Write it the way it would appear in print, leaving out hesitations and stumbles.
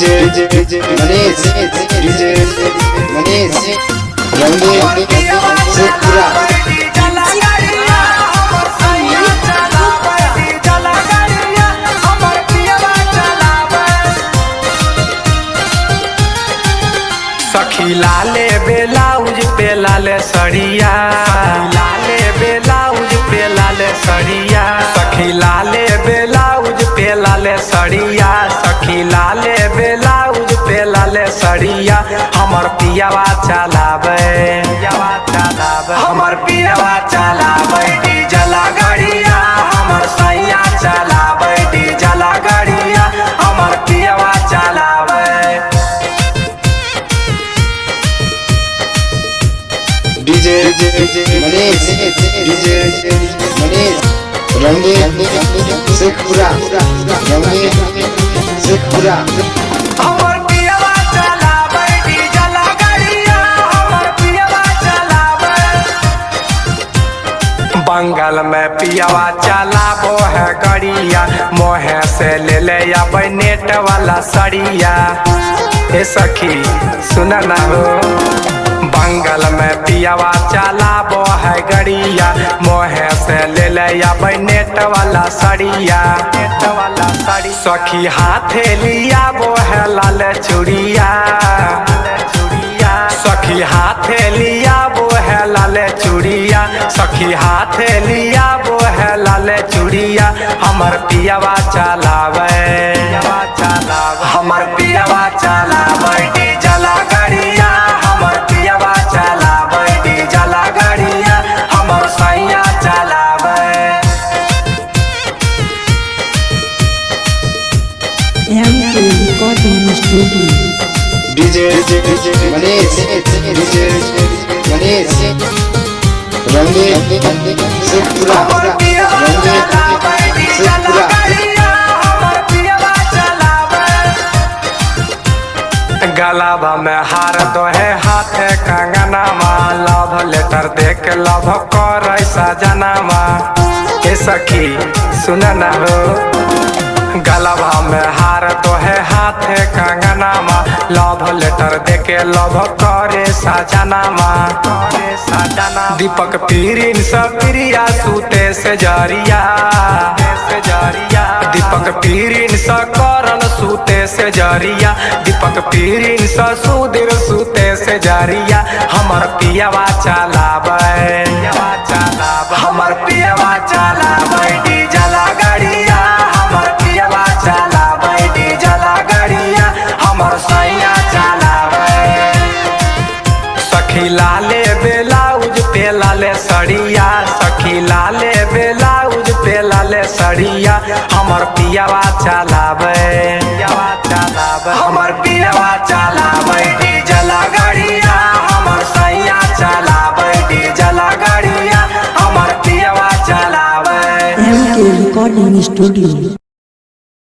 DJ Manish रंगे शेखपुरा। सखी लाले बेलाउज पे लाले सड़िया, लाले बेलाउज पे लाले सड़िया, सखी लाले बेलाउज पे लाले सड़िया, सखी लाले बेलाउज पे लाले सड़िया। हमर पियावा चलावे, हमर पियावा चलावे डीजल गाड़िया, हमर सैया चलावे डीजल गाड़िया, हमर पियावा चलावे। डीजे मनीष रंगे शेखपुरा, रंगे शेखपुरा। हमर पियावा चलावे डीजल गाड़िया, हमर पियावा चलावे। बंगाल में पियावा चलाबो है गाड़िया, मोहे से ले ले आबै नेट वाला सड़िया। ए सखी सुना ना हो, बंगाल में पियावा चलाबो है गड़िया, मोहे से ले ले आबै नेट वाला सड़िया, नेट वाला सड़ी। सखी हाथे लियाबो है लाल चूड़िया, सखी हाथे लियाबो है लाल चूड़िया, सखी हाथे लियाबो है लाल चूड़िया। हमर पियावा चलावे, हमर पियावा चलावे डीजल गाड़िया, हमर पियावा चलावे डीजल गाड़िया, हमर सैया चलावे। डीजे मनीष रंगे शेखपुरा, रंगे शेखपुरा। गलाबा में हार दो है हाथे कंगनामा, लव लेटर देख लव कर सजनामा। ए सखी सुन ना हो, गलाबा में हार दो है हाथे कंगनामा, लव लेटर देके लव करे सजनामा। दीपक पीरिन सब प्रिया सूते से जरिया, दीपक पीरिन स करण सूते से जरिया, दीपक पीरिन स सुधीर सूते से जरिया। हमर पियावा चलावे, हमर पियावा चलावे डीजल गाड़िया, हमर पियावा चलावे डीजल गाड़िया, हमर सैया चलावे। सखी लाले बेलाउज पे लाले सड़िया, सखी लाले बेलाउज पे लाले सड़िया। हमर पियावा चलावे, हमर पियावा चलावे डीजल गाड़िया, हमर सैया चलावे डीजल गाड़िया, हमर पियावा चलावे। MK Recording Studio।